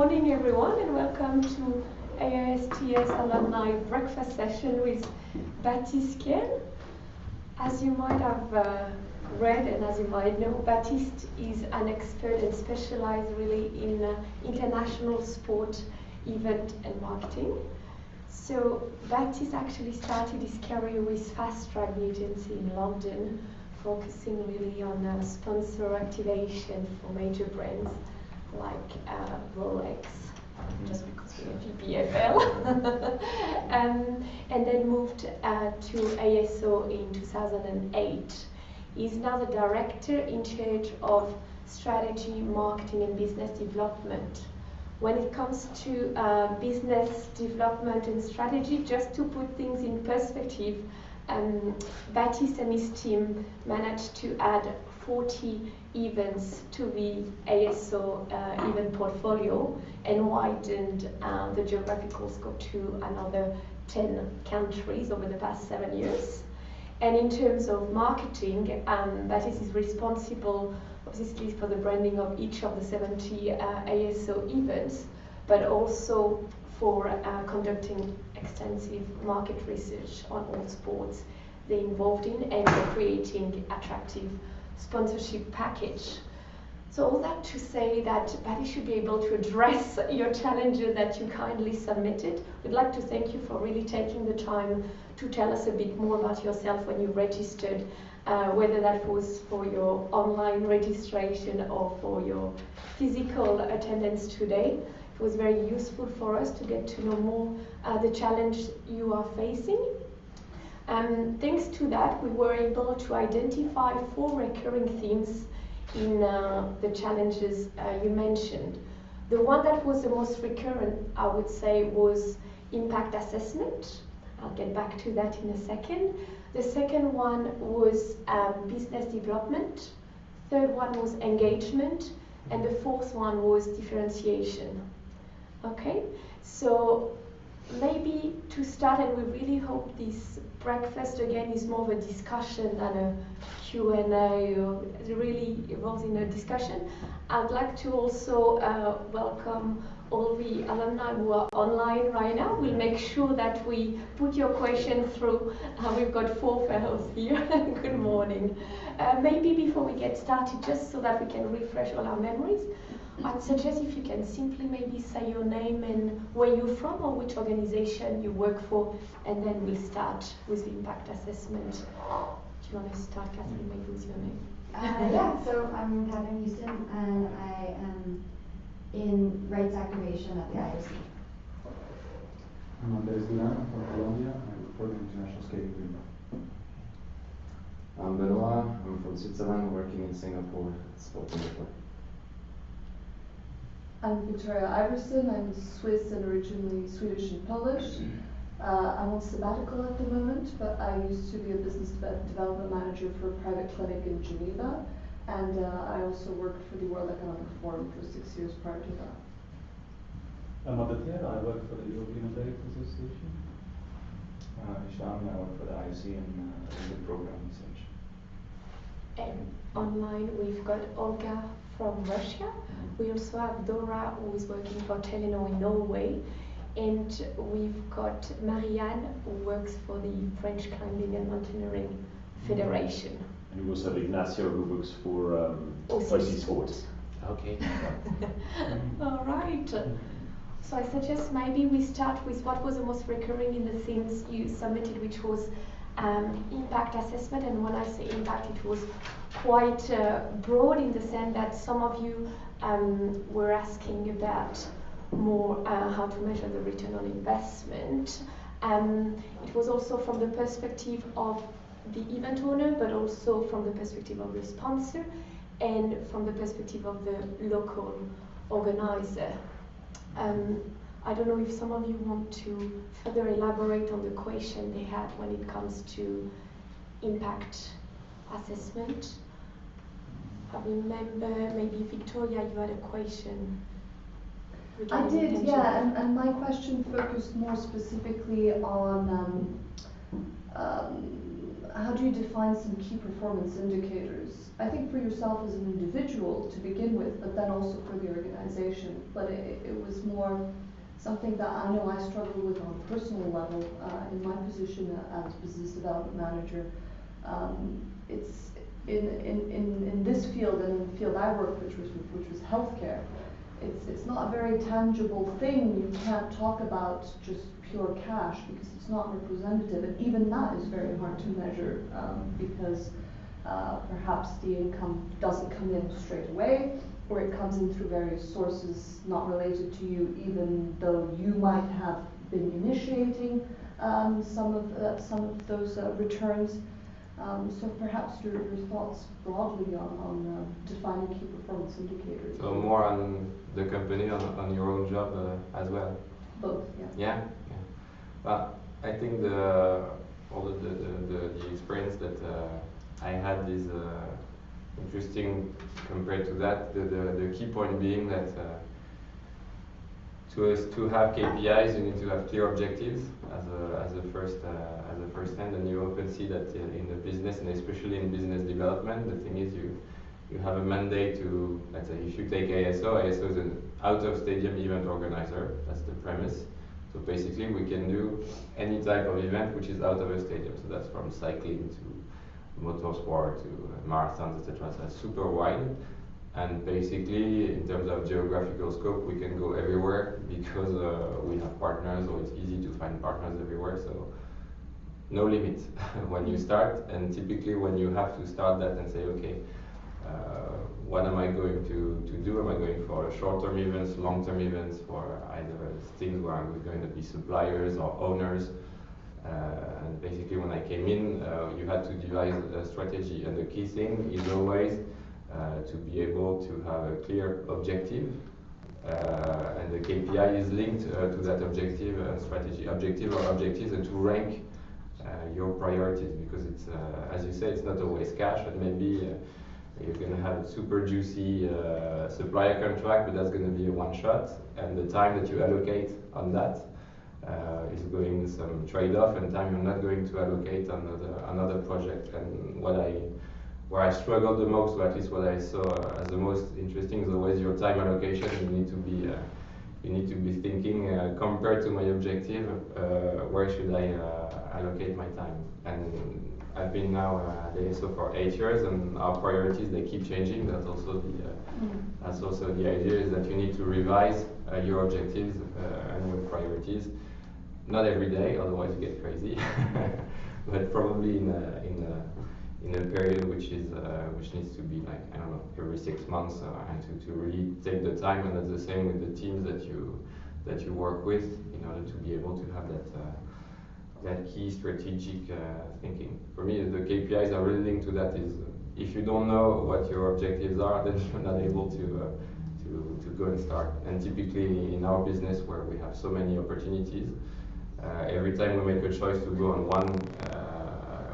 morning, everyone, and welcome to AISTS Alumni Breakfast Session with Baptiste Ken. As you might have read and as you might know, Baptiste is an expert and specialized really in international sport, event and marketing. So Baptiste actually started his career with Fast Track agency in London, focusing really on sponsor activation for major brands like Rolex, just because we have GPFL, and then moved to ASO in 2008. He's now the director in charge of strategy, marketing, and business development. When it comes to business development and strategy, just to put things in perspective, Baptiste and his team managed to add 40 events to the ASO event portfolio and widened the geographical scope to another 10 countries over the past 7 years. And in terms of marketing, Baptiste is responsible obviously for the branding of each of the 70 ASO events, but also for conducting extensive market research on all sports they're involved in and creating attractive sponsorship package. So all that to say that Baptiste should be able to address your challenges that you kindly submitted. We'd like to thank you for really taking the time to tell us a bit more about yourself when you registered, whether that was for your online registration or for your physical attendance today. It was very useful for us to get to know more the challenge you are facing. Thanks to that, we were able to identify 4 recurring themes in the challenges you mentioned. The one that was the most recurrent, I would say, was impact assessment. I'll get back to that in a second. The second one was business development. Third one was engagement. And the fourth one was differentiation. Okay, so maybe to start, and we really hope this breakfast again is more of a discussion than a Q&A, or it really evolves in a discussion. I'd like to also welcome all the alumni who are online right now. We'll make sure that we put your question through. We've got 4 fellows here. Good morning. Maybe before we get started, just so that we can refresh all our memories, I'd suggest if you can simply maybe say your name and where you're from or which organization you work for, and then we'll start with the impact assessment. Do you want to start, Catherine, maybe with your name? Yeah, so I'm Catherine Houston, and I am in rights activation at the IOC. I'm Andres Duran, I'm from Colombia. I work for the International Skating Union. I'm Benoit, I'm from Switzerland, working in Singapore at Sport Singapore. I'm Victoria Iverson. I'm Swiss and originally Swedish and Polish. I'm on sabbatical at the moment, but I used to be a business development manager for a private clinic in Geneva, and I also worked for the World Economic Forum for 6 years prior to that. I'm Aditya, I work for the European Athletic Association. Sham, I work for the IOC in the program research. And online we've got Olga from Russia. We also have Dora, who is working for Telenor in Norway. And we've got Marianne, who works for the French Climbing and Mountaineering Federation. And we also have Ignacio, who works for OC Sports. Okay. All right. So I suggest maybe we start with what was the most recurring in the themes you submitted, which was impact assessment. And when I say impact, it was quite broad in the sense that some of you were asking about more how to measure the return on investment. It was also from the perspective of the event owner, but also from the perspective of the sponsor and from the perspective of the local organizer. I don't know if some of you want to further elaborate on the question they had when it comes to impact assessment. I remember maybe Victoria, you had a question. I did, yeah, and my question focused more specifically on how do you define some key performance indicators? I think for yourself as an individual to begin with, but then also for the organization. But it was more something that I know I struggled with on a personal level in my position as business development manager. It's in this field and in the field I worked, which was healthcare. It's not a very tangible thing. You can't talk about just pure cash because it's not representative, and even that is very hard to measure because perhaps the income doesn't come in straight away, or it comes in through various sources not related to you, even though you might have been initiating some of those returns. So perhaps your thoughts broadly on defining key performance indicators. So more on the company, on your own job as well. Both, yeah. Yeah. Well, I think the experience that I had is interesting compared to that. The key point being that to have KPIs, you need to have clear objectives as a first hand, and you often see that in the business, and especially in business development, the thing is you have a mandate to, let's say, if you take ASO is an out-of-stadium event organizer. That's the premise. So basically, we can do any type of event which is out of a stadium. So that's from cycling to motorsport to marathons, etc. So it's super wide. And basically, in terms of geographical scope, we can go everywhere because we have partners, or it's easy to find partners everywhere. So no limit when you start. And typically, when you have to start that and say, okay, what am I going to do? Am I going for short-term events, long-term events, for either things where I'm going to be suppliers or owners? And basically, when I came in, you had to devise a strategy. And the key thing is always to be able to have a clear objective, and the KPI is linked to that objective and strategy. Objective or objectives, and to rank your priorities, because it's, as you say, it's not always cash, and maybe you're going to have a super juicy supplier contract, but that's going to be a one shot, and the time that you allocate on that is going some trade-off, and time you're not going to allocate on another project. And where I struggled the most, or at least what I saw as the most interesting, is always your time allocation. You need to be thinking compared to my objective, where should I allocate my time? And I've been now at ASO for 8 years, and our priorities, they keep changing. That's also the idea, is that you need to revise your objectives and your priorities. Not every day, otherwise you get crazy, but probably in a period which needs to be like, I don't know, every 6 months, and to really take the time. And that's the same with the teams that you work with, in order to be able to have that key strategic thinking. For me, the KPIs are really linked to that. Is if you don't know what your objectives are, then you're not able to go and start. And typically in our business, where we have so many opportunities, every time we make a choice to go on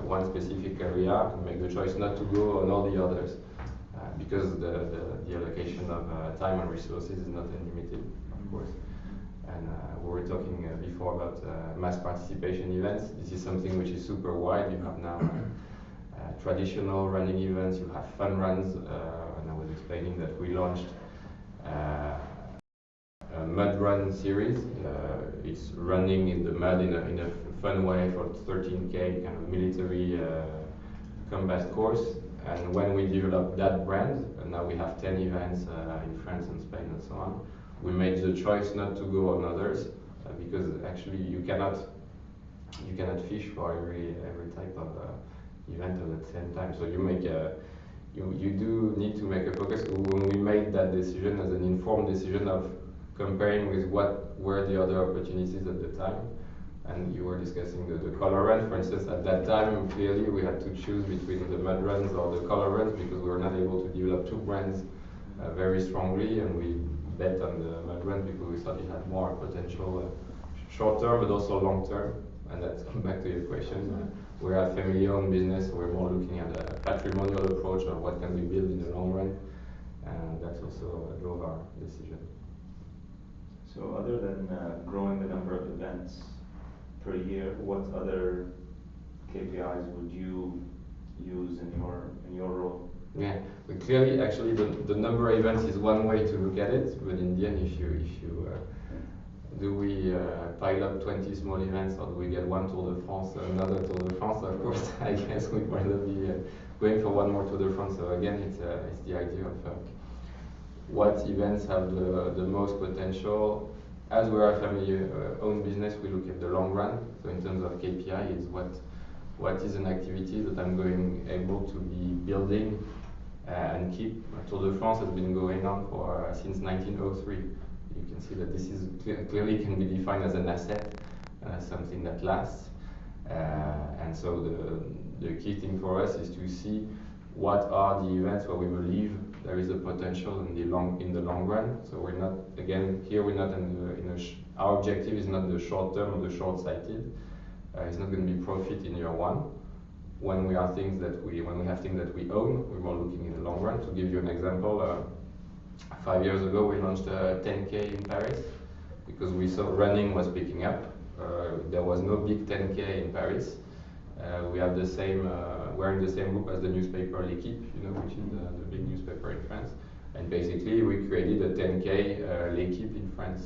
one specific area, we make the choice not to go on all the others, because the allocation of time and resources is not unlimited, of course. And we were talking before about mass participation events. This is something which is super wide. You have now traditional running events, you have fun runs, and I was explaining that we launched a mud run series. It's running in the mud in a fun way for 13K, kind of military combat course. And when we developed that brand, and now we have 10 events in France and Spain and so on, we made the choice not to go on others, because actually you cannot fish for every type of event at the same time. So you do need to make a focus. When we made that decision as an informed decision of comparing with what were the other opportunities at the time, and you were discussing the color run, for instance, at that time, clearly we had to choose between the mud runs or the color runs, because we were not able to develop two brands very strongly, and we bet on the mud run because we thought it had more potential short term, but also long term. And that's come back to your question. We're a family-owned business, so we're more looking at a patrimonial approach of what can we build in the long run, and that's also drove our decision. So other than growing the number of events per year, what other KPIs would you use in your role? Yeah, but clearly, actually, the number of events is one way to look at it. But in the end, if you do we pile up 20 small events, or do we get one Tour de France, another Tour de France? Of course, I guess we'd rather be going for one more Tour de France. So again, it's the idea of what events have the most potential. As we are a family-owned business, we look at the long run. So in terms of KPI, is what is an activity that I'm going able to be building and keep. Tour de France has been going on for since 1903. You can see that this is clearly can be defined as an asset, something that lasts. And so the key thing for us is to see what are the events where we believe there is a potential in the long run. So we're not, again, here we're not our objective is not the short term or the short sighted. It's not going to be profit in year one. When we have things that we own, we're more looking in the long run. To give you an example, 5 years ago we launched a 10K in Paris because we saw running was picking up. There was no big 10K in Paris. We have the same, we're in the same group as the newspaper L'Équipe, which is the big newspaper in France. And basically we created a 10K L'Équipe in France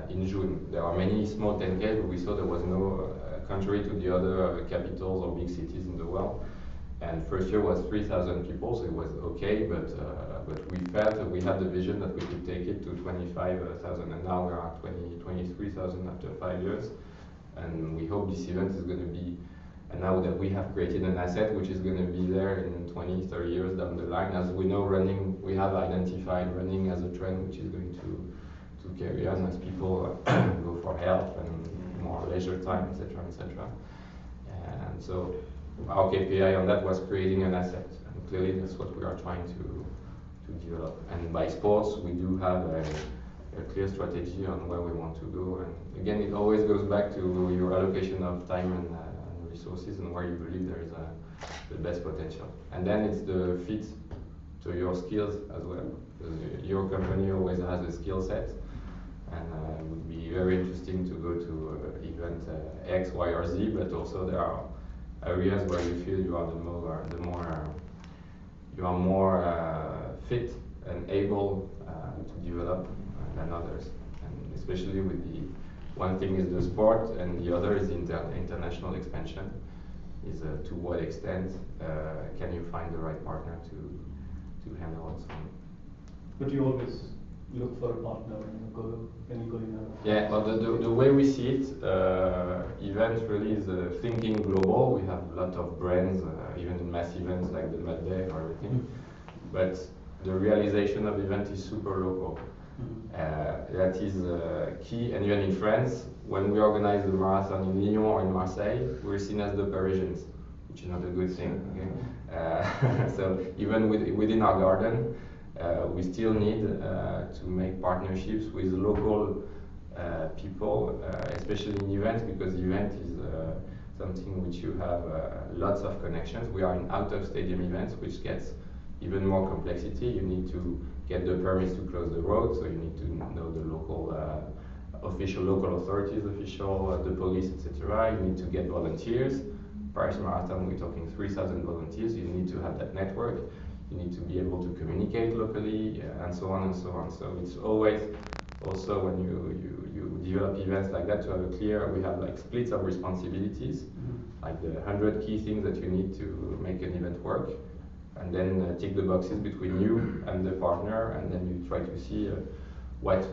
in June. There are many small 10Ks, but we saw there was no, contrary to the other capitals or big cities in the world. And first year was 3,000 people, so it was okay, but we felt that we had the vision that we could take it to 25,000, and now we are at 23,000 after 5 years. And we hope this event is going to be, and now that we have created an asset which is going to be there in 20, 30 years down the line. As we know, running, we have identified running as a trend which is going to carry on as people go for health and more leisure time, etc., etc. And so our KPI on that was creating an asset, and clearly that's what we are trying to develop. And by sports, we do have a clear strategy on where we want to go. And again, it always goes back to your allocation of time and resources and where you believe there is the best potential. And then it's the fit to your skills as well, because your company always has a skill set. And it would be very interesting to go to event X, Y, or Z, but also there are areas where you feel you are more fit and able to develop than others. And especially with one thing is the sport, and the other is international expansion. Is to what extent can you find the right partner to handle it? But you always look for a partner when you go in a... Yeah, but the way we see it, events really is thinking global. We have a lot of brands, even in mass events like the Mad Day or everything. But the realization of event is super local. That is key. And even in France, when we organize the marathon in Lyon or in Marseille, we're seen as the Parisians, which is not a good thing. Okay? So even within our garden, we still need to make partnerships with local people, especially in events, because event is something which you have lots of connections. We are in out-of-stadium events, which gets even more complexity. You need to get the permits to close the road, so you need to know the local local authorities, the police, etc. You need to get volunteers. Paris Marathon, we're talking 3,000 volunteers. You need to have that network. You need to be able to communicate locally, and so on and so on. So it's always also when you develop events like that to have a clear, we have like splits of responsibilities, like the 100 key things that you need to make an event work, and then tick the boxes between you and the partner, and then you try to see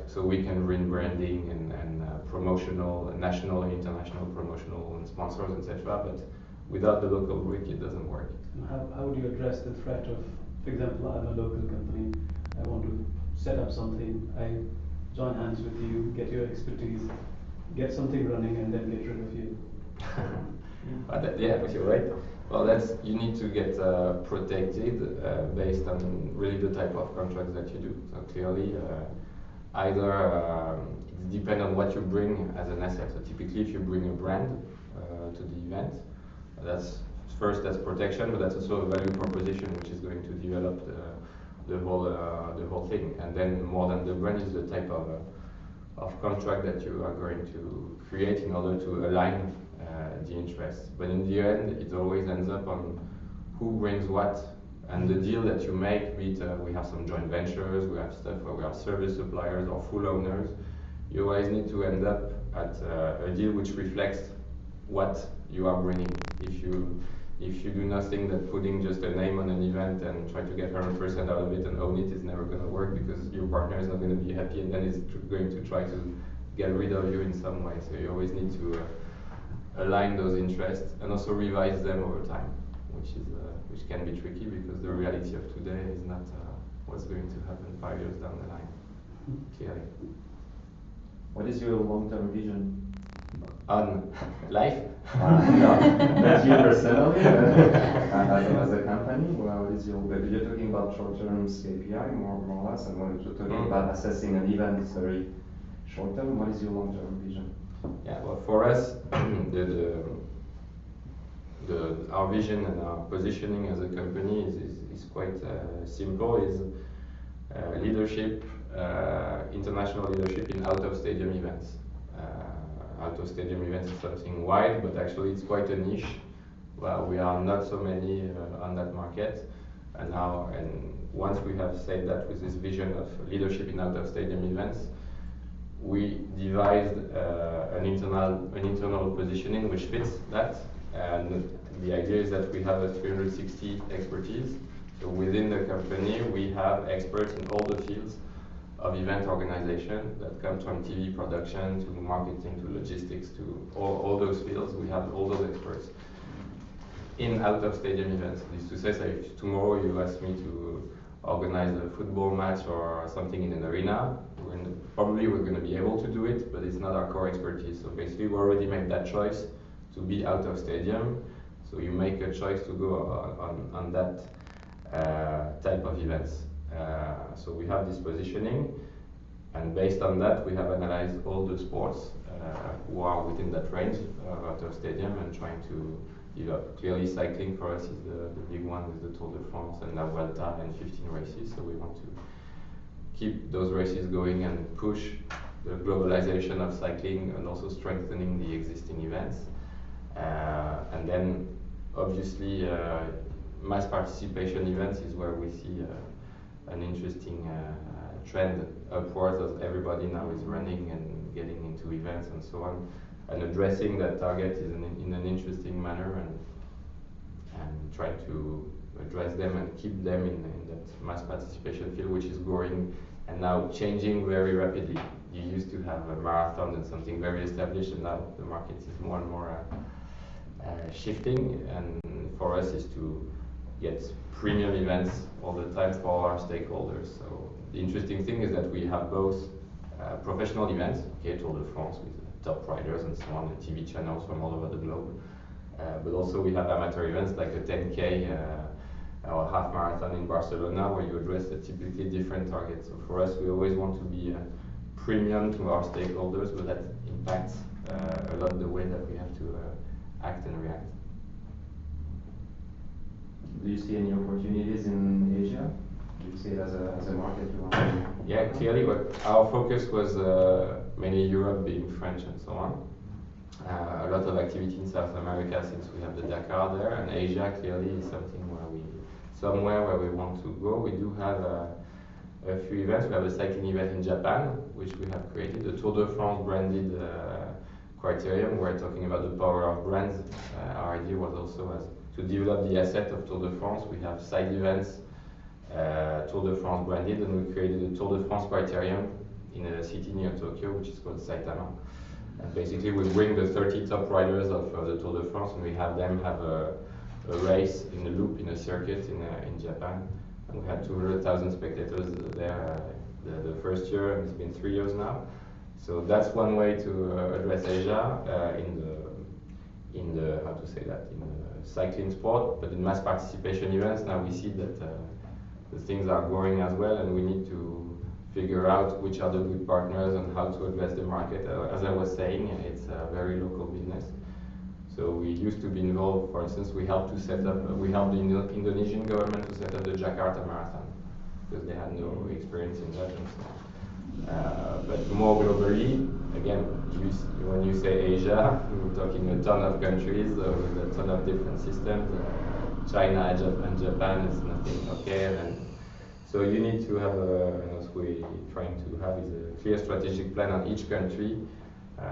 so we can bring branding and promotional, national and international promotional and sponsors, etc. But without the local brick, it doesn't work. How would you address the threat of, for example, I'm a local company, I want to set up something, I join hands with you, get your expertise, get something running, and then get rid of you? Yeah, but you're right. Well, you need to get protected based on really the type of contracts that you do. So clearly, either it depends on what you bring as an asset. So typically, if you bring a brand to the event, that's protection, but that's also a value proposition which is going to develop the whole thing. And then more than the brand is the type of contract that you are going to create in order to align the interests. But in the end, it always ends up on who brings what, and the deal that you make, be it we have some joint ventures, we have stuff where we are service suppliers or full owners, you always need to end up at a deal which reflects what you are bringing. If you do nothing but putting just a name on an event and try to get 100% out of it and own it, it's never going to work because your partner is not going to be happy and then is going to try to get rid of you in some way. So you always need to align those interests and also revise them over time, which can be tricky because the reality of today is not what's going to happen 5 years down the line, clearly. What is your long-term vision? On life? No, that's you personally, as a company. Well, what is your? You're talking about short-term KPI, more or less, and when you're talking about assessing an event, it's very short-term. What is your long-term vision? Yeah, well, for us, our vision and our positioning as a company is quite simple. Is leadership, international leadership in out-of-stadium events. Out-of-stadium events is something wide, but actually it's quite a niche. Well, we are not so many on that market, and once we have said that with this vision of leadership in out-of-stadium events, we devised an internal positioning which fits that. And the idea is that we have a 360 expertise. So within the company, we have experts in all the fields of event organization that come from TV production to marketing to logistics to all those fields. We have all those experts in out-of-stadium events. This is to say, if tomorrow you ask me to organize a football match or something in an arena, probably we're going to be able to do it, but it's not our core expertise. So basically, we already made that choice to be out of stadium. So you make a choice to go on that type of events. So we have this positioning, and based on that, we have analyzed all the sports who are within that range out of stadium and trying to develop. Clearly, cycling for us is the big one with the Tour de France and La Vuelta and 15 races. So we want to keep those races going and push the globalization of cycling and also strengthening the existing events. And then, obviously, mass participation events is where we see an interesting trend upwards as everybody now is running and getting into events and so on, and addressing that target is in an interesting manner and try to address them and keep them in that mass participation field, which is growing and now changing very rapidly. You used to have a marathon and something very established, and now the market is more and more shifting, and for us is to get premium events all the time for all our stakeholders. So the interesting thing is that we have both professional events, okay, Tour de France with top riders and so on, and TV channels from all over the globe, but also we have amateur events like a 10K or a half marathon in Barcelona where you address a typically different target. So for us, we always want to be premium to our stakeholders, but that impacts a lot the way that we have to act and react. Do you see any opportunities in Asia? Do you see it as a market you want to? Yeah, clearly, but our focus was mainly Europe, being French and so on. A lot of activity in South America since we have the Dakar there, and Asia clearly is somewhere where we want to go. We do have a few events. We have a cycling event in Japan, which we have created, the Tour de France branded criterion. We're talking about the power of brands. Our idea was also to develop the asset of Tour de France. We have side events, Tour de France branded, and we created a Tour de France criterion in a city near Tokyo, which is called Saitama. And basically, we bring the 30 top riders of the Tour de France, and we have them have a race in a loop in a circuit in Japan. And we had 200,000 spectators there the first year, and it's been 3 years now. So that's one way to address Asia in the how to say that, in the cycling sport. But in mass participation events, now we see that the things are growing as well, and we need to figure out which are the good partners and how to address the market. As I was saying, it's a very local business. So we used to be involved, for instance, we helped the Indonesian government to set up the Jakarta Marathon, because they had no experience in that and so on. But more globally, again, when you say Asia, we're talking a ton of countries with a ton of different systems. China and Japan is nothing, okay, and so you need to have, what we're trying to have is a clear strategic plan on each country.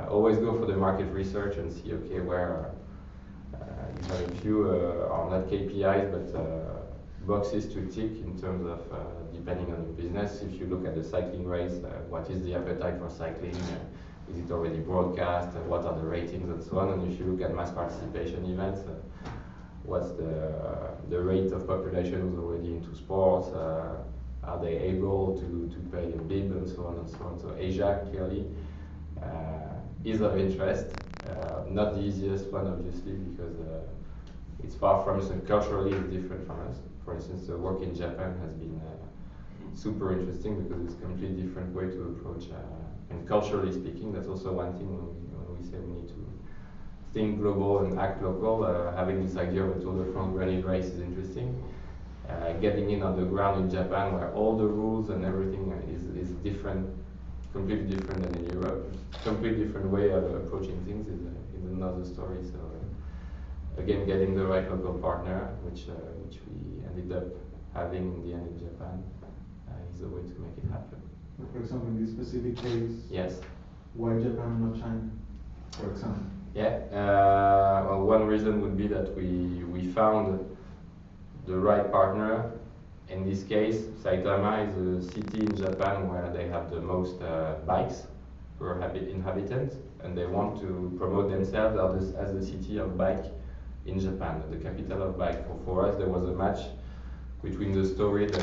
Always go for the market research and see, okay, where you have a few, are not KPIs, but boxes to tick in terms of, depending on your business. If you look at the cycling race, what is the appetite for cycling? Is it already broadcast? What are the ratings and so on? And if you look at mass participation events, what's the rate of population who's already into sports? Are they able to pay a bib and so on and so on? So Asia clearly is of interest. Not the easiest one, obviously, because it's far from us and culturally it's different from us. For instance, the work in Japan has been super interesting because it's a completely different way to approach. And culturally speaking, that's also one thing when we say we need to think global and act local. Having this idea of a Tour de France rally race is interesting. Getting in on the ground in Japan, where all the rules and everything is different, completely different than in Europe. Completely different way of approaching things is another story. So again, getting the right local partner, which we ended up having in the end in Japan, is a way to make it happen. For example, in this specific case, yes. Why Japan and not China, for example? Yeah, well, one reason would be that we found the right partner. In this case, Saitama is a city in Japan where they have the most bikes per inhabitant, and they want to promote themselves as the city of bike in Japan, the capital of bike. For us, there was a match between the story that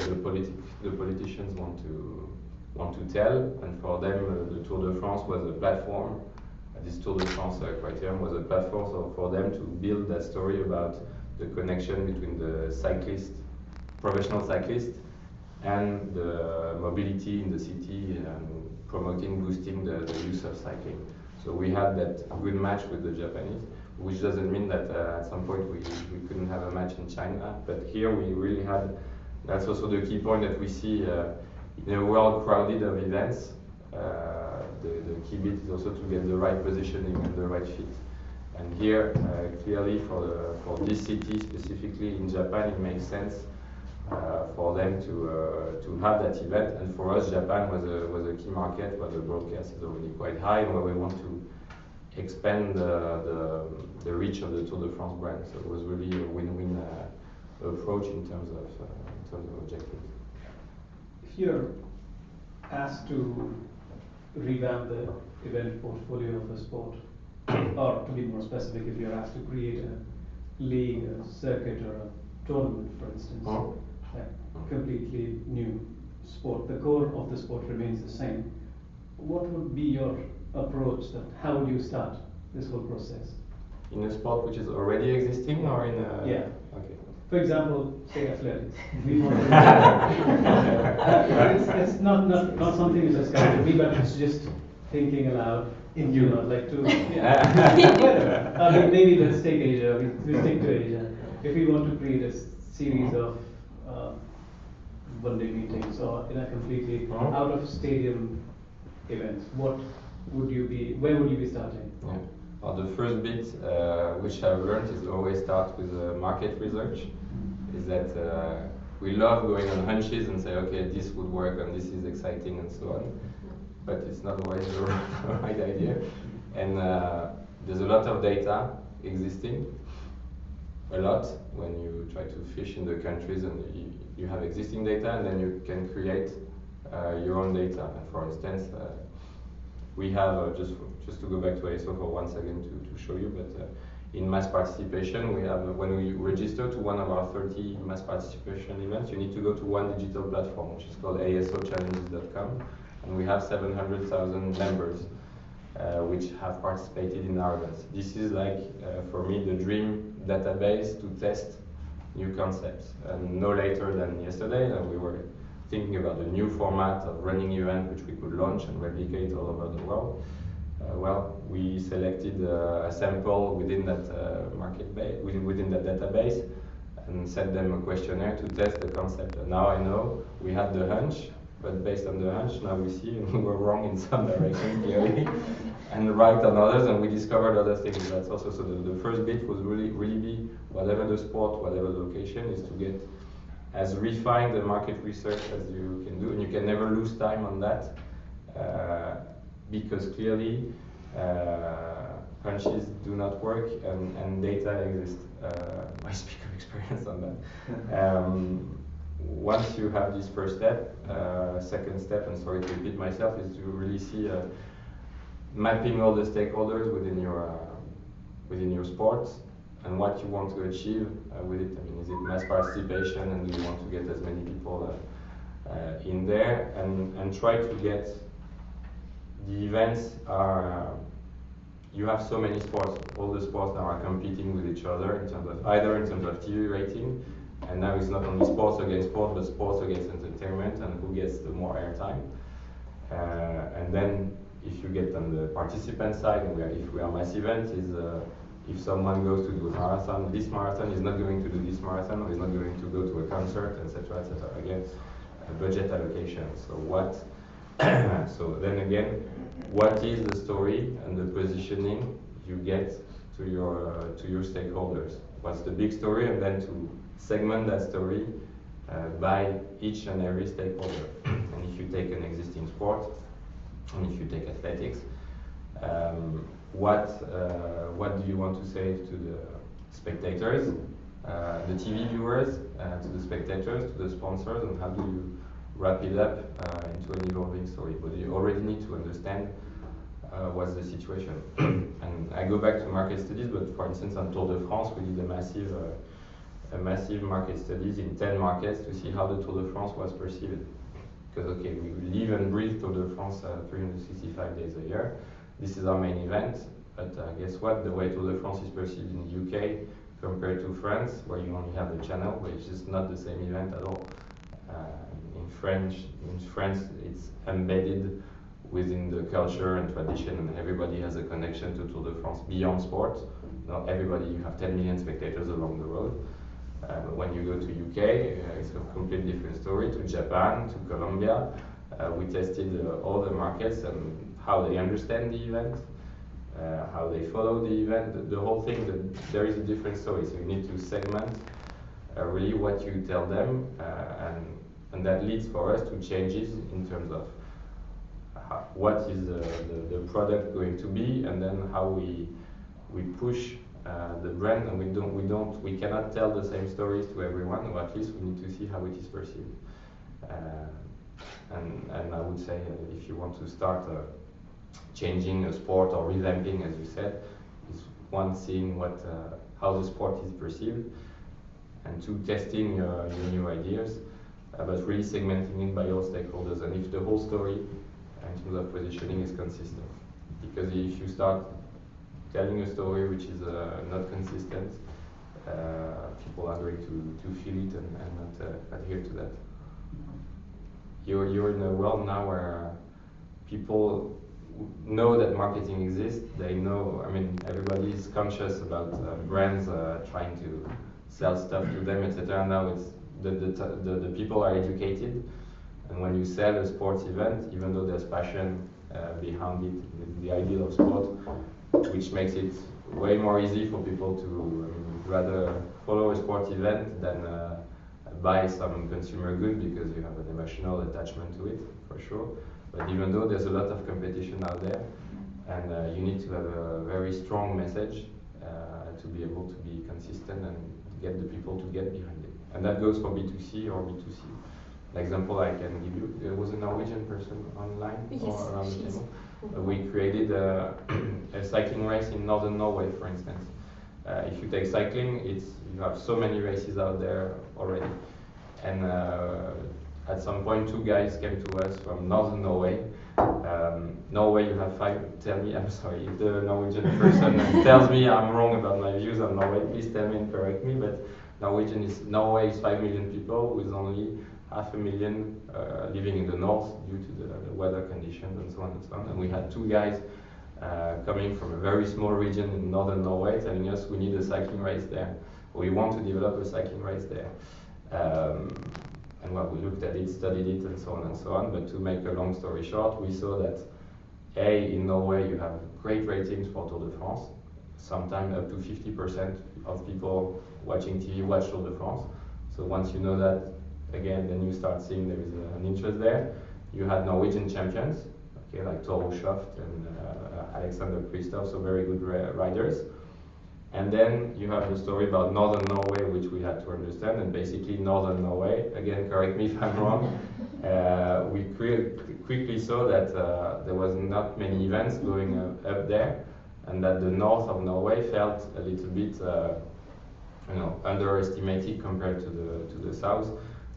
the politicians want to tell, and for them, the Tour de France was a platform. This Tour de France criterion was a platform for them to build that story about the connection between the cyclist, professional cyclist, and the mobility in the city, and promoting, boosting the use of cycling. So we had that good match with the Japanese, which doesn't mean that at some point we couldn't have a match in China, but here we really had. That's also the key point that we see in a world crowded of events. The key bit is also to get the right positioning and the right fit. And here, clearly for this city specifically in Japan, it makes sense for them to have that event. And for us, Japan was a key market where the broadcast is already quite high, and where we want to expand the reach of the Tour de France brand. So it was really a win-win approach in terms of objectives. If you're asked to revamp the event portfolio of a sport, or to be more specific, if you're asked to create a league, a circuit, or a tournament, for instance, a completely new sport, the core of the sport remains the same. What would be your approach? How would you start this whole process? In a sport which is already existing, or in a... Yeah. Okay. For example, say athletics. We want it's not something which has come to me, but it's just thinking aloud. In you know, like to I mean, maybe let's take Asia. We stick to Asia. If we want to create a series of one-day meetings or in a completely out of stadium events, what would you be? Where would you be starting? Yeah. Well, the first bit which I've learned is always start with market research. Is that we love going on hunches and say, okay, this would work and this is exciting and so on. But it's not always the right idea. And there's a lot of data existing, a lot, when you try to fish in the countries and you have existing data, and then you can create your own data. And for instance, we have, just to go back to ASO for 1 second to show you, but in mass participation, we have, when we register to one of our 30 mass participation events, you need to go to one digital platform, which is called ASOchallenges.com. And we have 700,000 members which have participated in our events. This is like, for me, the dream database to test new concepts. And no later than yesterday, we were thinking about the new format of running event which we could launch and replicate all over the world. Well, we selected a sample within that within that database and sent them a questionnaire to test the concept. And now I know we had the hunch, but based on the hunch, now we see we were wrong in some directions clearly, and right on others, and we discovered other things. That's also so. The first bit was really be whatever the sport, whatever the location, is to get as refined the market research as you can do, and you can never lose time on that, because clearly hunches do not work and data exist. I speak of experience on that. Once you have this first step, second step, and sorry to repeat myself, is to really see mapping all the stakeholders within your sports and what you want to achieve with it. I mean, is it mass participation, and do you want to get as many people in there, and try to get the events are. You have so many sports, all the sports now are competing with each other in terms of TV rating, and now it's not only sports against sport, but sports against entertainment, and who gets the more airtime. And then if you get on the participant side, and if we are mass events, is if someone goes to do a marathon, this marathon is not going to do this marathon, or is not going to go to a concert, etc., etc. Again, budget allocation. So what? So then again, what is the story and the positioning you get to your stakeholders? What's the big story, and then to segment that story by each and every stakeholder. And if you take an existing sport, and if you take athletics, what do you want to say to the spectators, the TV viewers, to the spectators, to the sponsors, and how do you wrap it up into an evolving story? But you already need to understand what's the situation. And I go back to market studies, but for instance on Tour de France we did a massive market studies in 10 markets to see how the Tour de France was perceived. Because okay, we live and breathe Tour de France 365 days a year. This is our main event, but guess what? The way Tour de France is perceived in the UK compared to France, where you only have the channel, which is not the same event at all. In France, it's embedded within the culture and tradition, and everybody has a connection to Tour de France beyond sport. Not everybody, you have 10 million spectators along the road. But when you go to UK, it's a completely different story. To Japan, to Colombia, we tested all the markets and how they understand the event, how they follow the event, the whole thing. There is a different story, so you need to segment really what you tell them, and that leads for us to changes in terms of what is the product going to be, and then how we push the brand, and we cannot tell the same stories to everyone, or at least we need to see how it is perceived. And I would say if you want to start changing a sport or revamping, as you said, is one, seeing how the sport is perceived, and two, testing your new ideas, but really segmenting it by all stakeholders, and if the whole story in terms of positioning is consistent. Because if you start telling a story which is not consistent, people are going to feel it and not adhere to that. You're in a world now where people know that marketing exists. They know, I mean, everybody is conscious about brands trying to sell stuff to them, etc. Now it's the people are educated, and when you sell a sports event, even though there's passion behind it, the ideal of sport, which makes it way more easy for people to rather follow a sports event than buy some consumer good, because you have an emotional attachment to it, for sure. But even though there's a lot of competition out there, and you need to have a very strong message to be able to be consistent and get the people to get behind it. And that goes for B2C or B2C. An example I can give you, there was a Norwegian person online or around the table. We created a cycling race in northern Norway, for instance. If you take cycling, you have so many races out there already. And at some point, two guys came to us from northern Norway. Norway, you have tell me, I'm sorry, if the Norwegian person tells me I'm wrong about my views on Norway, please tell me and correct me, but Norway is 5 million people, with only 500,000 living in the north due to the weather conditions and so on and so on. And we had two guys coming from a very small region in northern Norway telling us we need a cycling race there. We want to develop a cycling race there. And well, we looked at it, studied it, and so on and so on. But to make a long story short, we saw that in Norway you have great ratings for Tour de France. Sometimes up to 50% of people watching TV watch Tour de France. So once you know that, again, then you start seeing there is an interest there. You had Norwegian champions, okay, like Toro Shoft and Alexander Kristoff, so very good riders. And then you have the story about Northern Norway, which we had to understand. And basically, Northern Norway, again, correct me if I'm wrong, we quickly saw that there was not many events going up there, and that the north of Norway felt a little bit, underestimated compared to the south.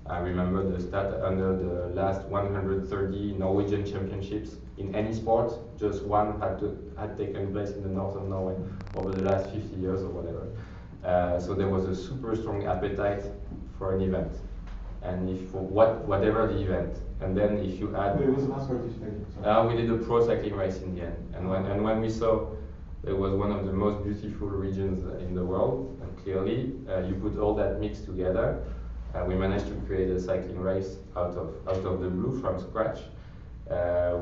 I remember the stat under the last 130 Norwegian championships in any sport, just one had taken place in the north of Norway over the last 50 years or whatever. So there was a super strong appetite for an event, and if for whatever the event, and then if you add, But it was mass participation. we did a pro cycling race in the end, and when we saw it was one of the most beautiful regions in the world, and clearly you put all that mix together. We managed to create a cycling race out of the blue from scratch,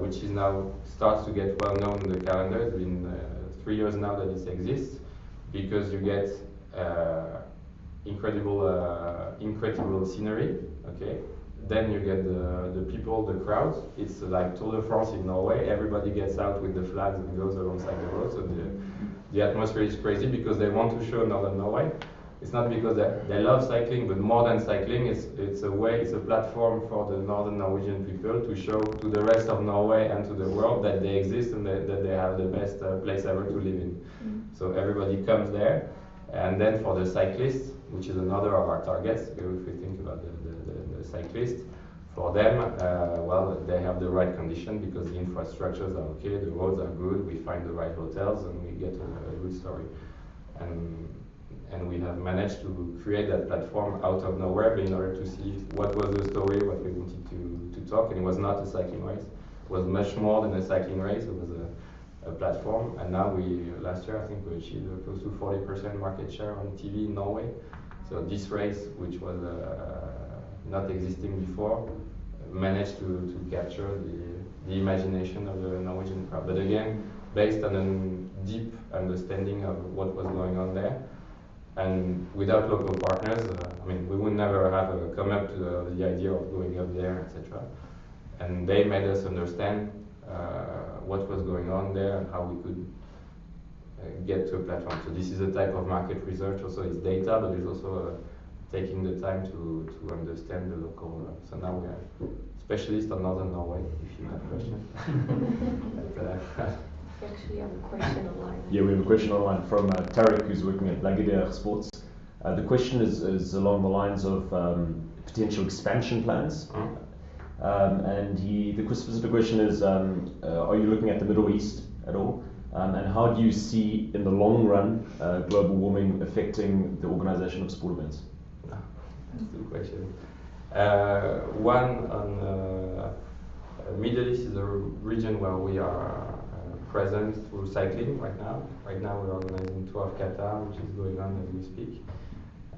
which is now starts to get well known in the calendar. It's been 3 years now that it exists, because you get incredible scenery. Okay, then you get the people, the crowds. It's like Tour de France in Norway. Everybody gets out with the flags and goes alongside the road. So the atmosphere is crazy because they want to show Northern Norway. It's not because they love cycling, but more than cycling, it's a platform for the Northern Norwegian people to show to the rest of Norway and to the world that they exist and that they have the best place ever to live in. So everybody comes there, and then for the cyclists, which is another of our targets, if we think about the cyclists, for them, they have the right condition because the infrastructures are okay, the roads are good, we find the right hotels, and we get a good story. And we have managed to create that platform out of nowhere in order to see what was the story, what we wanted to talk. And it was not a cycling race. It was much more than a cycling race. It was a platform. And now last year, I think we achieved close to 40% market share on TV in Norway. So this race, which was not existing before, managed to capture the imagination of the Norwegian crowd. But again, based on a deep understanding of what was going on there. And without local partners, we would never have come up to the idea of going up there, etc. And they made us understand what was going on there and how we could get to a platform. So this is a type of market research. Also, it's data, but it's also taking the time to understand the local. So now we are specialists on Northern Norway. If you have questions. Actually, I have a question online. Yeah, we have a question online from Tarek, who's working at Lagardère Sports. The question is along the lines of potential expansion plans. And the specific question is, are you looking at the Middle East at all? And how do you see, in the long run, global warming affecting the organization of sport events? That's two questions. One on Middle East is a region where we are present through cycling right now. Right now we're organizing Tour of Qatar, which is going on as we speak,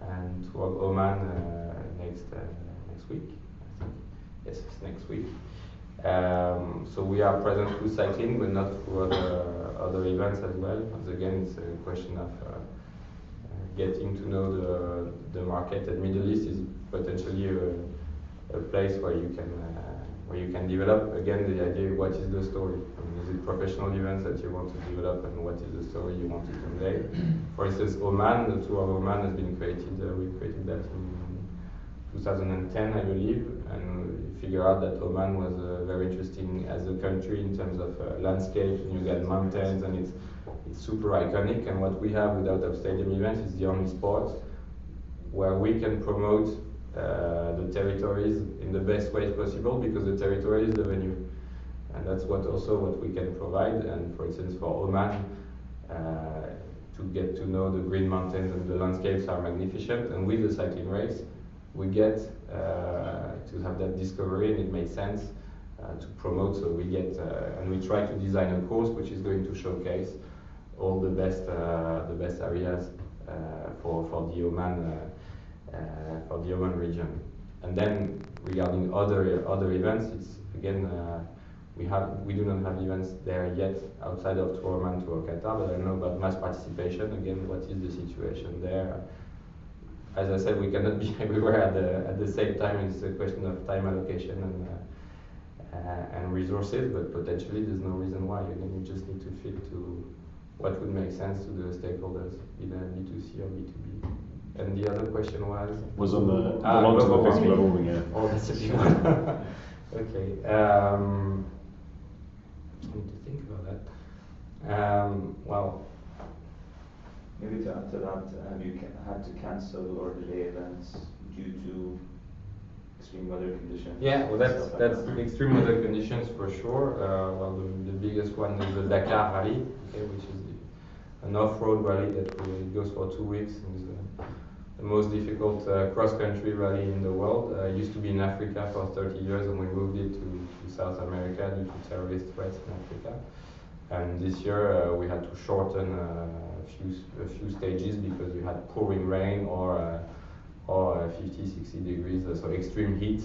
and Tour of Oman next week. I think. Yes, it's next week. So we are present through cycling, but not through other events as well. Because again, it's a question of getting to know the market. And Middle East is potentially a place where you can develop. Again, the idea: what is the story? Is it professional events that you want to develop, and what is the story you want to convey? For instance, Oman, the Tour of Oman has been created. We created that in 2010, I believe, and we figured out that Oman was very interesting as a country in terms of landscapes. And you get mountains, and it's super iconic. And what we have without a stadium events is the only sport where we can promote the territories in the best ways possible, because the territory is the venue. And that's what we can provide. And for instance, for Oman, to get to know the green mountains and the landscapes are magnificent. And with the cycling race, we get to have that discovery, and it makes sense to promote. So we get, and we try to design a course which is going to showcase all the best areas for the Oman region. And then regarding other events, it's again we do not have events there yet outside of Oman or Qatar, but I don't know about mass participation. Again, what is the situation there? As I said, we cannot be everywhere at the same time. It's a question of time allocation and resources, but potentially there's no reason why. Again, you just need to fit to what would make sense to the stakeholders, either B2C or B2B. And the other question was on the long-term effects of global warming. Yeah. Oh, that's a big one. Okay. I need to think about that. Well, maybe to add to that, have you had to cancel or delay events due to extreme weather conditions? Yeah, well, that's extreme weather conditions for sure. Well, the biggest one is the Dakar Rally, okay, which is an off-road rally that goes for 2 weeks. And is the most difficult cross-country rally in the world. It used to be in Africa for 30 years, and we moved it to South America due to terrorist threats in Africa. And this year we had to shorten a few stages because you had pouring rain or 50, 60 degrees, so extreme heat.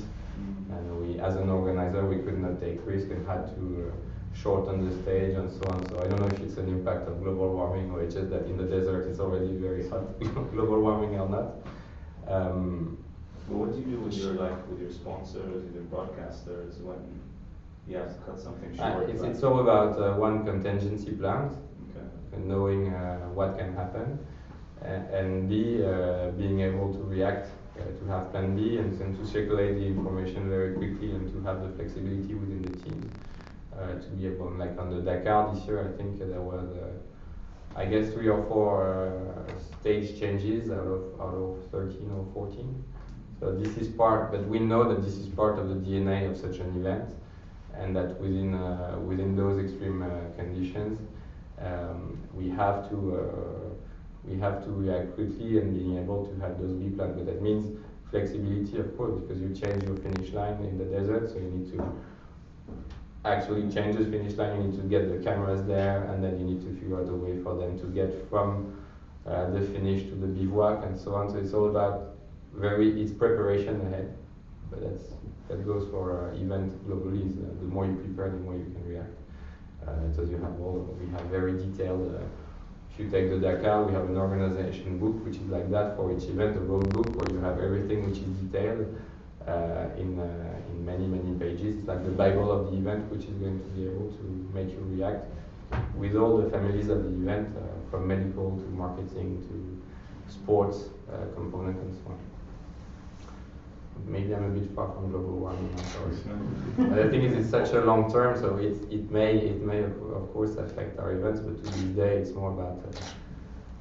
And we, as an organizer, we could not take risk and had to shorten the stage and so on. So I don't know if it's an impact of global warming or it's just that in the desert it's already very hot, global warming or not. But what do you do with your sponsors, with your broadcasters when you have to cut something short? It's all about one contingency plan, okay, and knowing what can happen, and B, being able to react, to have plan B, and to circulate the information very quickly and to have the flexibility within the team. To be able, like on the Dakar this year, I think there was, I guess 3 or 4 stage changes out of 13 or 14. So this is part, but we know that this is part of the DNA of such an event, and that within those extreme conditions, we have to react quickly and being able to have those B plans. But that means flexibility, of course, because you change your finish line in the desert, so you need to actually change the finish line, you need to get the cameras there, and then you need to figure out a way for them to get from the finish to the bivouac and so on. So it's all about it's preparation ahead, but that goes for event globally. The more you prepare, the more you can react. So we have very detailed. If you take the Dakar, we have an organization book which is like that for each event, a road book where you have everything which is detailed. In many pages. It's like the Bible of the event, which is going to be able to make you react with all the families of the event, from medical to marketing to sports component and so on. Maybe I'm a bit far from global warming, I'm sorry. But the thing is, it's such a long term, so it may of course affect our events, but to this day it's more about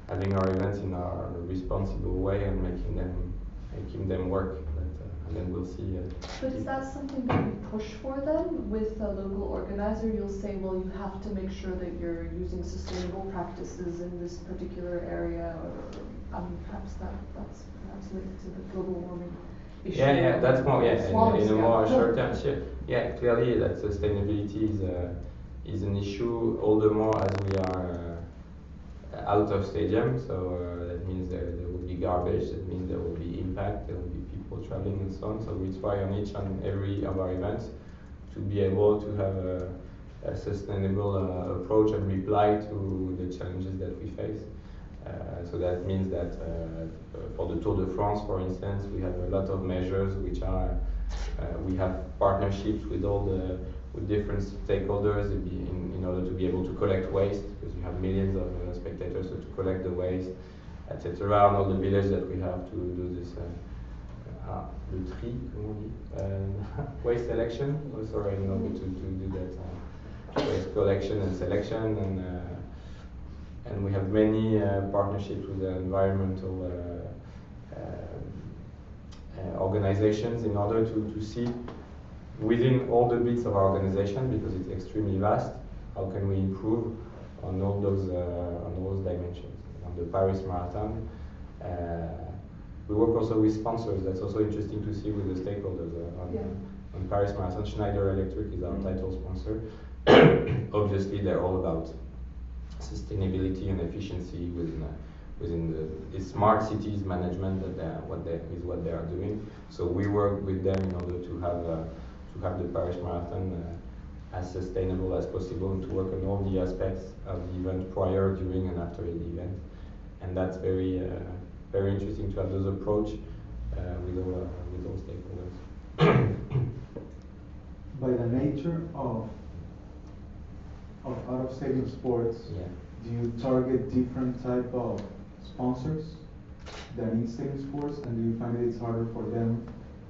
having our events in a responsible way and making them work. And then we'll see. But is that something that you push for then with a local organizer? You'll say, well, you have to make sure that you're using sustainable practices in this particular area, or perhaps that's linked to the global warming issue. Yeah, that's more, in a more short term. Yeah, clearly that sustainability is an issue, all the more as we are out of stadium. So that means there will be garbage, that means there will be impact, there will be people traveling and so on. So we try on each and every of our events to be able to have a sustainable approach and reply to the challenges that we face. So that means that for the Tour de France, for instance, we have a lot of measures which are, we have partnerships with with different stakeholders in order to be able to collect waste, because you have millions of spectators, so to collect the waste, etc. And all the villages that we have to do this le tri, comment on dit? Waste selection. Oh, sorry, no, but to do that waste collection and selection, and we have many partnerships with the environmental organizations in order to see within all the bits of our organization, because it's extremely vast, how can we improve on all those dimensions. On the Paris Marathon, we work also with sponsors. That's also interesting to see with the stakeholders. On Paris Marathon, Schneider Electric is our title sponsor. Obviously, they're all about sustainability and efficiency within the smart cities management that what they are doing. So we work with them in order to have the Paris Marathon as sustainable as possible and to work on all the aspects of the event prior, during, and after the event. And that's very very interesting to have those approach with all stakeholders. By the nature of out-of-stadium sports, Yeah. do you target different type of sponsors than in-stadium sports, and do you find it's harder for them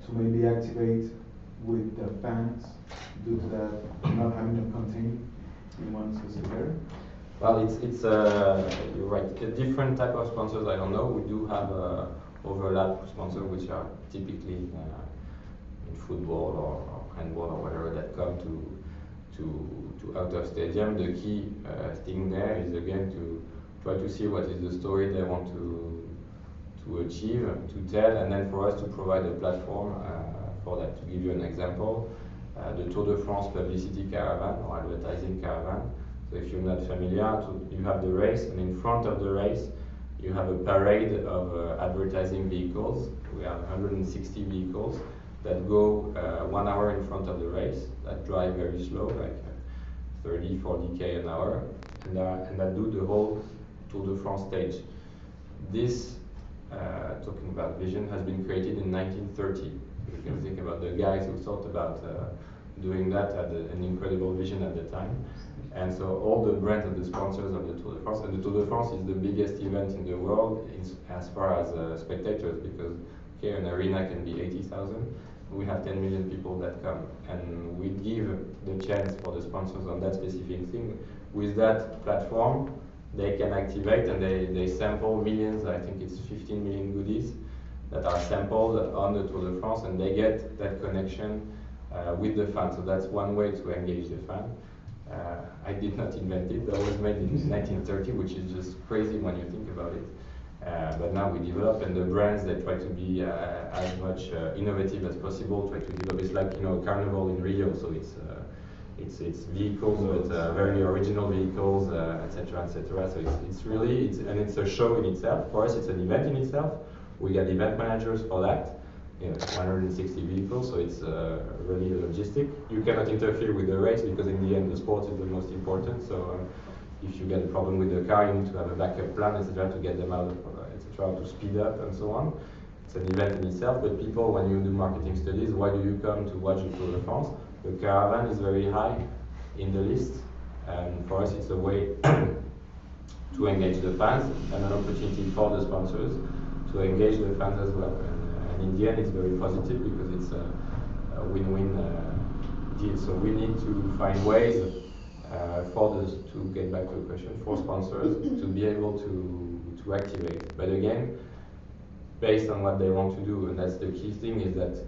to maybe activate with the fans due to that not having them contained in one specific area? Well, it's you're right. A different type of sponsors. I don't know. We do have overlap sponsors which are typically in football or handball or whatever that come to out of stadium. The key thing there is again to try to see what is the story they want to achieve, to tell, and then for us to provide a platform for that. To give you an example, the Tour de France publicity caravan or advertising caravan. So if you're not familiar, you have the race, and in front of the race, you have a parade of advertising vehicles. We have 160 vehicles that go 1 hour in front of the race, that drive very slow, like 30, 40k an hour, and that do the whole Tour de France stage. This, talking about vision, has been created in 1930. You can think about the guys who thought about doing that, had an incredible vision at the time. And so all the brands and the sponsors of the Tour de France, and the Tour de France is the biggest event in the world as far as spectators, because here an arena can be 80,000. We have 10 million people that come, and we give the chance for the sponsors on that specific thing. With that platform, they can activate, and they sample millions, I think it's 15 million goodies that are sampled on the Tour de France, and they get that connection with the fan. So that's one way to engage the fan. I did not invent it. That was made in 1930, which is just crazy when you think about it. But now we develop, and the brands, they try to be as much innovative as possible. Try to develop. It's like, you know, Carnival in Rio, so it's vehicles, but very original vehicles, etc., etc. So it's really and it's a show in itself. For us, it's an event in itself. We get event managers for that. You know, 160 vehicles, so it's really a logistic. You cannot interfere with the race because in the end the sport is the most important. So if you get a problem with the car, you need to have a backup plan, etc., to get them out, etc., to speed up and so on. It's an event in itself. But people, when you do marketing studies, why do you come to watch the Tour de France? The caravan is very high in the list, and for us it's a way to engage the fans and an opportunity for the sponsors to engage the fans as well. And in the end, it's very positive because it's a win-win deal. So we need to find ways to get back to the question, for sponsors to be able to activate. But again, based on what they want to do, and that's the key thing, is that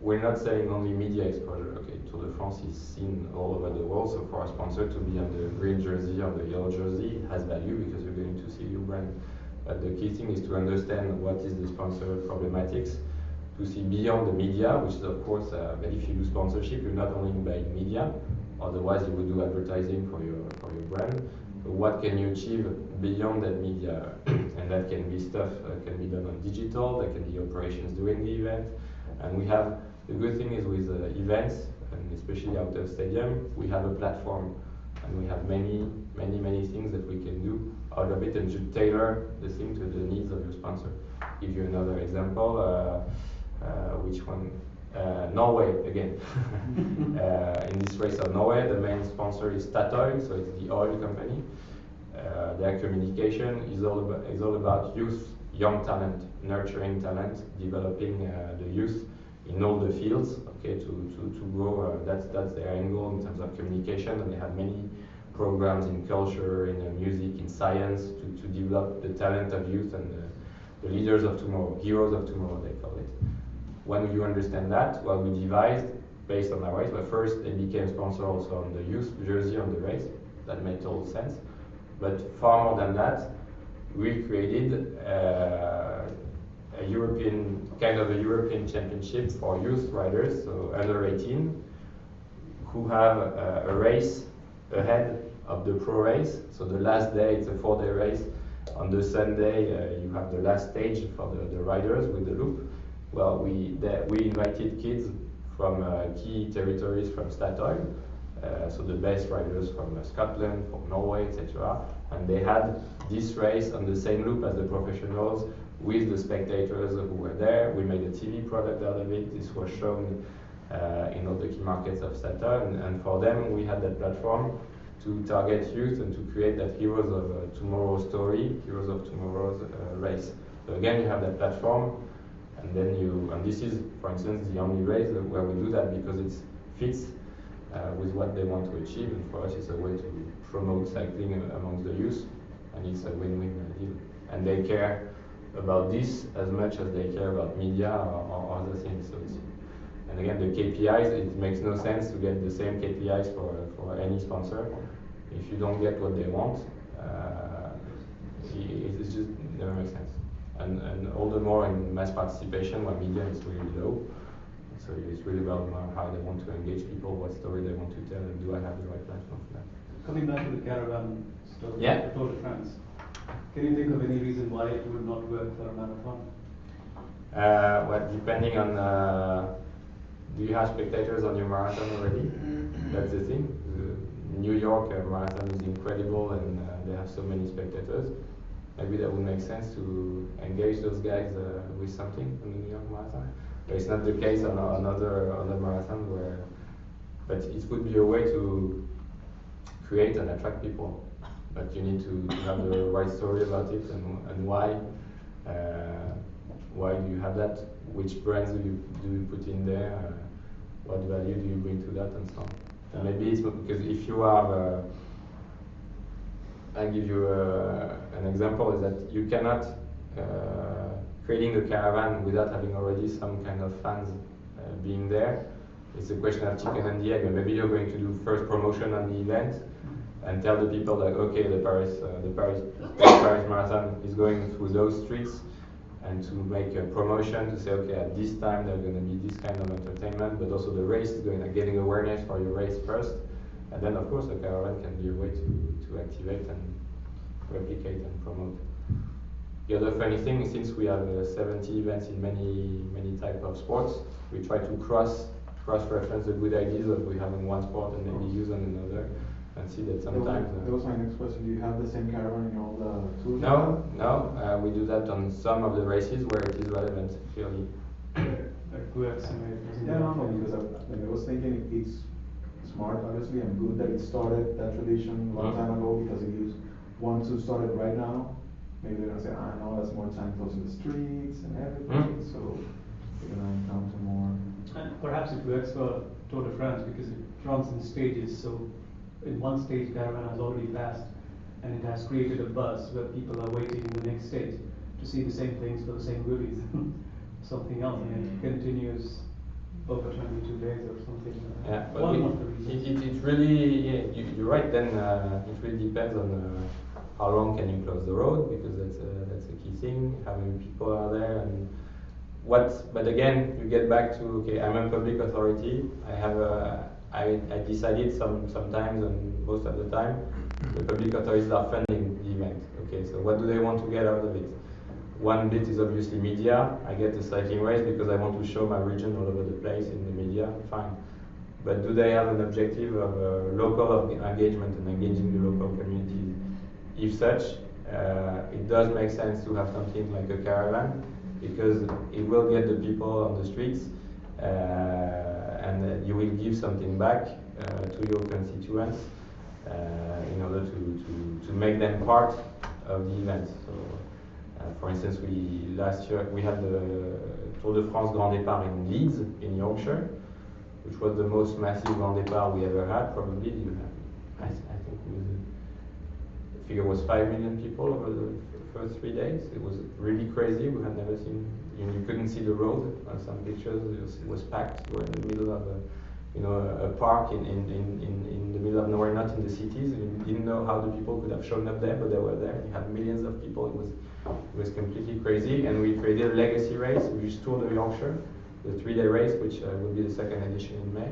we're not selling only media exposure. Okay, Tour de France is seen all over the world, so for a sponsor to be on the green jersey or the yellow jersey has value because you're going to see your brand. But the key thing is to understand what is the sponsor problematics, to see beyond the media, which is of course, but if you do sponsorship, you're not only buying media, otherwise you would do advertising for your brand. But what can you achieve beyond that media? And that can be stuff can be done on digital, that can be operations during the event. And we have, the good thing is with events, and especially out of stadium, we have a platform, and we have many things that we can do out of it, and should tailor the thing to the needs of your sponsor. Give you another example, which one? Norway again. In this race of Norway, the main sponsor is Statoil, so it's the oil company. Their communication is all about youth, young talent, nurturing talent, developing the youth in all the fields. Okay, to grow. That's their end goal in terms of communication, and they have many programs in culture, in music, in science, to develop the talent of youth and the leaders of tomorrow, heroes of tomorrow, they call it. When you understand that, well, we devised, based on our race, but first they became sponsor also on the youth jersey on the race. That made total sense. But far more than that, we created a European championship for youth riders, so under 18, who have a race ahead of the pro race. So the last day, it's a 4-day race, on the Sunday, you have the last stage for the riders with the loop. Well, we invited kids from key territories from Statoil, so the best riders from Scotland, from Norway, etc. And they had this race on the same loop as the professionals with the spectators who were there. We made a TV product out of it. This was shown in all the key markets of Statoil, and for them we had that platform to target youth and to create that heroes of tomorrow's story, heroes of tomorrow's race. So again, you have that platform, and then and this is, for instance, the only race where we do that because it fits with what they want to achieve, and for us it's a way to promote cycling amongst the youth, and it's a win-win deal. And they care about this as much as they care about media or other things. So and again, the KPIs, it makes no sense to get the same KPIs for any sponsor. If you don't get what they want, it just never makes sense. And all the more in mass participation where media is really low. So it's really about how they want to engage people, what story they want to tell, and do I have the right platform for that. Coming back to the caravan story, Yeah. the Tour de France, can you think of any reason why it would not work for a marathon? Well, depending on, do you have spectators on your marathon already? That's the thing. The New York marathon is incredible, and they have so many spectators. Maybe that would make sense to engage those guys with something on the New York marathon. But it's not the case on other marathons where. But it would be a way to create and attract people. But you need to have the right story about it and why. Why do you have that? Which brands do you put in there? What value do you bring to that, and so on. And maybe it's because if you have, I'll give you an example, is that you cannot creating a caravan without having already some kind of fans being there. It's a question of chicken and the egg. And maybe you're going to do first promotion on the event and tell the people that okay, the Paris Marathon is going through those streets, and to make a promotion to say okay, at this time there's going to be this kind of entertainment, but also the race is going to getting awareness for your race first, and then of course the caravan can be a way to activate and replicate and promote. The other funny thing is, since we have 70 events in many types of sports, we try to cross-reference the good ideas that we have in one sport and maybe use on another, and see that sometimes. That was my next question. Do you have the same caravan in all the tours? No. We do that on some of the races where it is relevant, clearly. Yeah, no, because I was thinking it's smart, obviously, and good that it started that tradition a long time ago, because if you want to start it right now, maybe they're gonna say, no, that's more time closing the streets and everything, so you're gonna encounter more. And perhaps it works for Tour de France because it runs in stages. So in one stage, caravan has already passed, and it has created a buzz where people are waiting in the next stage to see the same things for the same goodies, something else, and it continues over 22 days or something. Yeah, but one of the reasons. it really, you're right. Then it really depends on how long can you close the road, because that's a key thing. How many people are there, and what? But again, you get back to okay, I'm a public authority. I decided sometimes, and most of the time, the public authorities are funding the event. Okay, so what do they want to get out of it? One bit is obviously media. I get the cycling race because I want to show my region all over the place in the media. Fine. But do they have an objective of local engagement and engaging the local community? If such, it does make sense to have something like a caravan, because it will get the people on the streets, and you will give something back to your constituents in order to make them part of the event. So, for instance, last year we had the Tour de France Grand Départ in Leeds, in Yorkshire, which was the most massive Grand Départ we ever had. Probably, I think the figure was 5 million people over the first 3 days. It was really crazy. We had never seen. You couldn't see the road. On some pictures, it was packed. We were in the middle of a park in the middle of nowhere, not in the cities. You didn't know how the people could have shown up there, but they were there. You had millions of people. It was completely crazy. And we created a legacy race, which is Tour de Yorkshire, the 3-day race, which will be the second edition in May.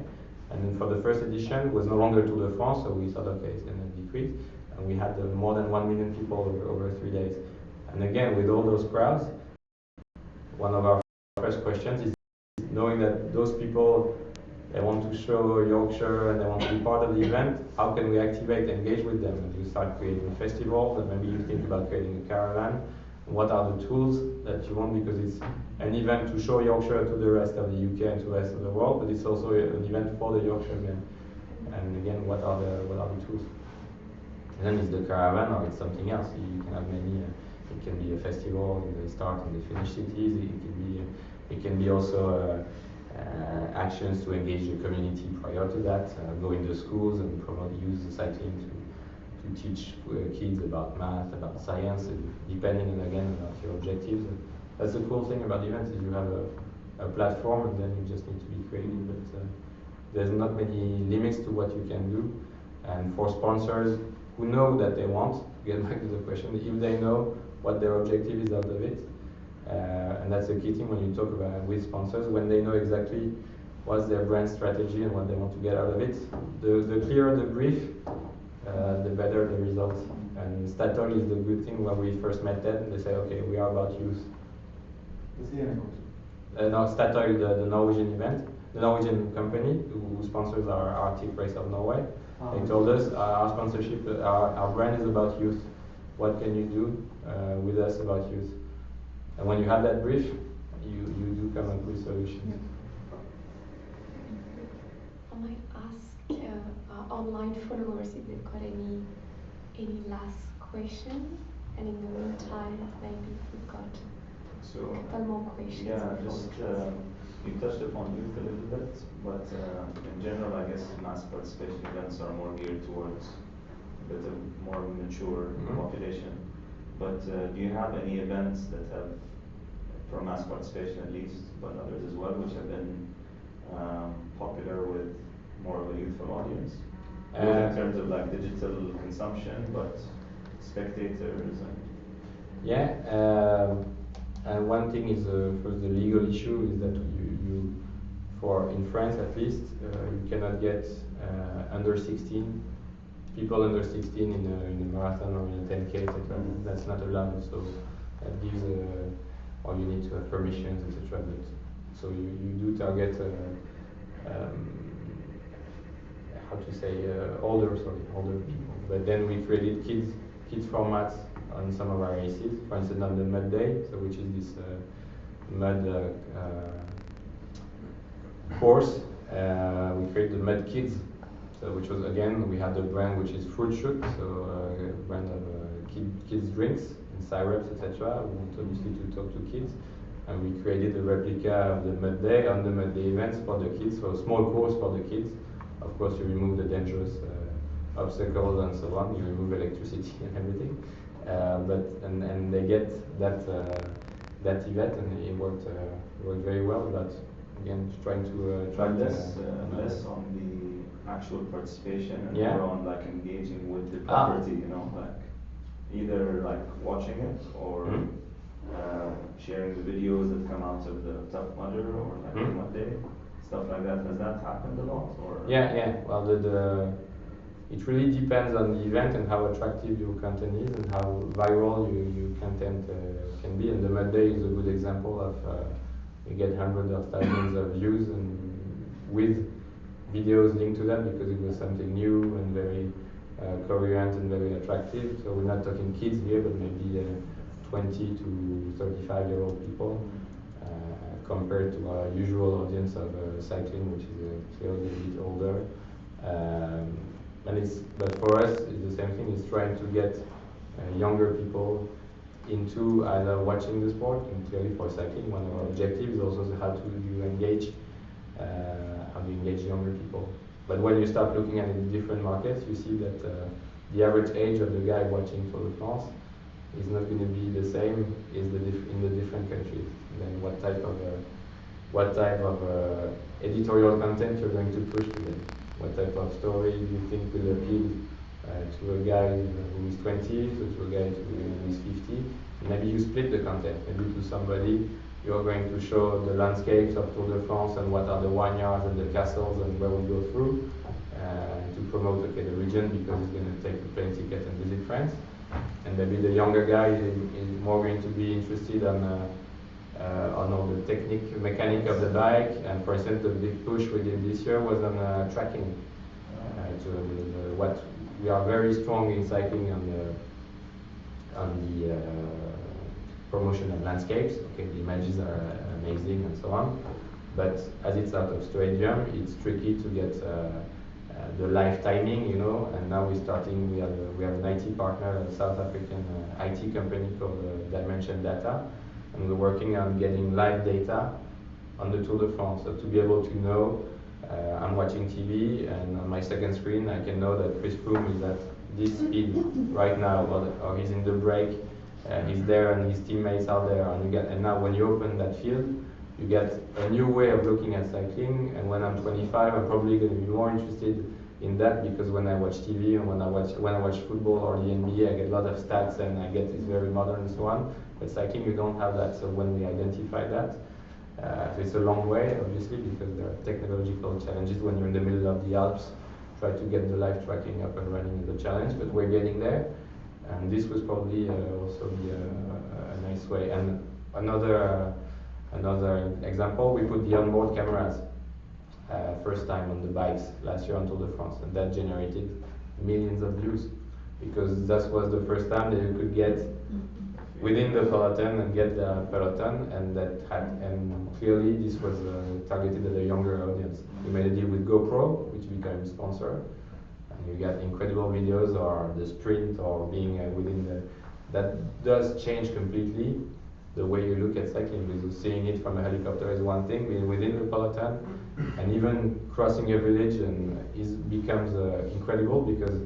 And then for the first edition, it was no longer Tour de France, so we thought, okay, it's going to decrease. And we had more than 1 million people over 3 days. And again, with all those crowds, one of our first questions is knowing that those people, they want to show Yorkshire and they want to be part of the event, how can we activate, engage with them? And you start creating festivals, and maybe you think about creating a caravan. What are the tools that you want? Because it's an event to show Yorkshire to the rest of the UK and to the rest of the world, but it's also an event for the Yorkshiremen. And again, what are the tools? And then it's the caravan, or it's something else. You can have many. It can be a festival in the start and the finish cities. It can be also actions to engage the community prior to that. Go into schools and use the cycling to teach kids about math, about science, depending on again about your objectives. And that's the cool thing about events is you have a platform and then you just need to be creative. But there's not many limits to what you can do. And for sponsors who know that they want, to get back to the question, if they know what their objective is out of it, and that's the key thing when you talk about with sponsors, when they know exactly what's their brand strategy and what they want to get out of it, the clearer the brief, the better the results. And Statoil is the good thing. When we first met them, they say, okay, we are about youth. No, Statoil, the Norwegian event, the Norwegian company who sponsors our Arctic Race of Norway. They told us our sponsorship, our brand is about youth. What can you do with us about youth? And when you have that brief, you do come up with solutions. I might ask our online followers if they've got any last question. And in the meantime, maybe we've got a couple more questions. Yeah, just you touched upon youth a little bit, but in general, I guess mass participation events are more geared towards a bit of more mature population. But do you have any events that have, for mass participation at least, but others as well, which have been popular with more of a youthful audience? Both in terms of like digital consumption, but spectators and... Yeah, and one thing is first the legal issue is that you for in France at least you cannot get under 16 people under 16 in a marathon or in a 10K, etc. That's not allowed. So that gives or you need to have permissions, etc. But so you do target how to say older people. But then we created kids formats on some of our races. For instance, on the Mud Day, so which is this mud course, we created the Mud Kids. So which was again we had the brand which is Fruit Shoot, so a brand of kids drinks and syrups, etc. We want obviously to talk to kids, and we created a replica of the Mud Day on the Mud Day events for the kids. So a small course for the kids. Of course, you remove the dangerous obstacles and so on. You remove electricity and everything, and they get that event, and it worked very well. But again, trying to less on the actual participation and more on like engaging with the property, you know, like either like watching it or sharing the videos that come out of the Tough Mudder or like the Mud Day, stuff like that. Has that happened a lot? Or Well, it really depends on the event and how attractive your content is and how viral your content can be. And the Mud Day is a good example of you get hundreds of thousands of views and with videos linked to that because it was something new and very coherent and very attractive. So we're not talking kids here, but maybe 20 to 35-year-old people compared to our usual audience of cycling, which is clearly a bit older. But for us, it's the same thing. It's trying to get younger people into either watching the sport, and clearly for cycling, one of our objectives is also how do you engage younger people. But when you start looking at it in different markets, you see that the average age of the guy watching Tour de France is not going to be the same in the different countries. And then what type of editorial content you're going to push to them? What type of story do you think will appeal to a guy who is 20, to a guy who is 50? Maybe you split the content. Maybe to somebody you're going to show the landscapes of Tour de France and what are the vineyards and the castles and where we go through to promote the region because he's going to take the plane ticket and visit France. and maybe the younger guy is more going to be interested on all the mechanic of the bike. And for instance, the big push we did this year was on tracking. What we are very strong in cycling on the promotion of landscapes. Okay, the images are amazing and so on, but as it's out of stadium, it's tricky to get the live timing, you know. And now we have an IT partner, a South African IT company called Dimension Data, and we're working on getting live data on the Tour de France. So to be able to know, I'm watching TV, and on my second screen I can know that Chris Froome is at this speed right now, or he's in the break, he's there, and his teammates are there, and now when you open that field, you get a new way of looking at cycling. And when I'm 25, I'm probably going to be more interested in that, because when I watch TV and when I watch football or the NBA, I get a lot of stats and I get it's very modern and so on. But cycling, you don't have that. So when we identify that, so it's a long way, obviously, because there are technological challenges when you're in the middle of the Alps. Try to get the live tracking up and running is a challenge, but we're getting there. And this was probably also be a nice way. And another example, we put the onboard cameras first time on the bikes last year on Tour de France, and that generated millions of views, because that was the first time that you could get within the peloton and get the peloton, and clearly this was targeted at a younger audience. We made a deal with GoPro, which became a sponsor, and you get incredible videos, or the sprint, or being that does change completely the way you look at cycling, because seeing it from a helicopter is one thing, being within the peloton, and even crossing a village becomes incredible, because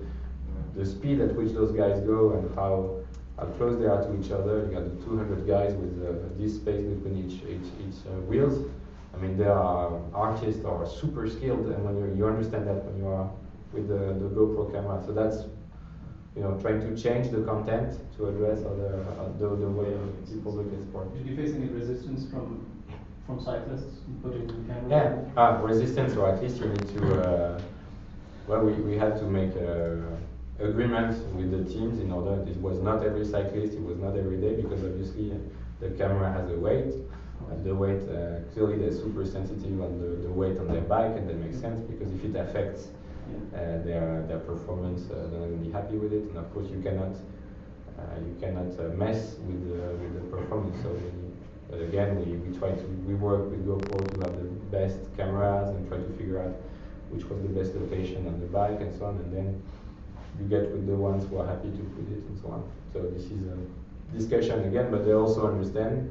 the speed at which those guys go and how close they are to each other. You got the 200 guys with this space between each wheels. I mean, they are artists or super skilled, and when you understand that when you are with the GoPro camera. So that's, you know, trying to change the content to address the way people look at sport. Did you face any resistance from cyclists putting the camera? Yeah, resistance, or at least you need to. Well, we had to make agreements with the teams in order. It was not every cyclist, it was not every day, because obviously the camera has a weight. And the weight, clearly they're super sensitive on the weight on their bike, and that makes sense, because if it affects their performance, they're not going to be happy with it. And of course you cannot mess with the performance. So but again, we work with GoPro to have the best cameras and try to figure out which was the best location on the bike and so on, and then you get with the ones who are happy to put it and so on. So this is a discussion again, but they also understand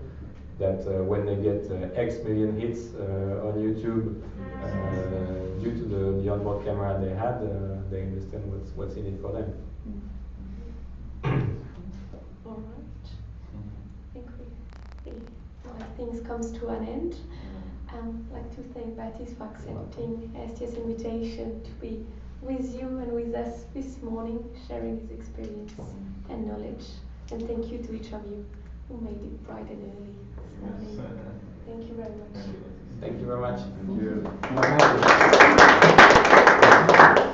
that when they get X million hits on YouTube due to the onboard camera they had, they understand what's in it for them. All right. I think things comes to an end. I'd like to thank Baptiste for accepting AISTS invitation to be with you and with us this morning, sharing his experience and knowledge. And thank you to each of you who made it bright and early this morning. Thank you very much. Thank you very much. Thank you.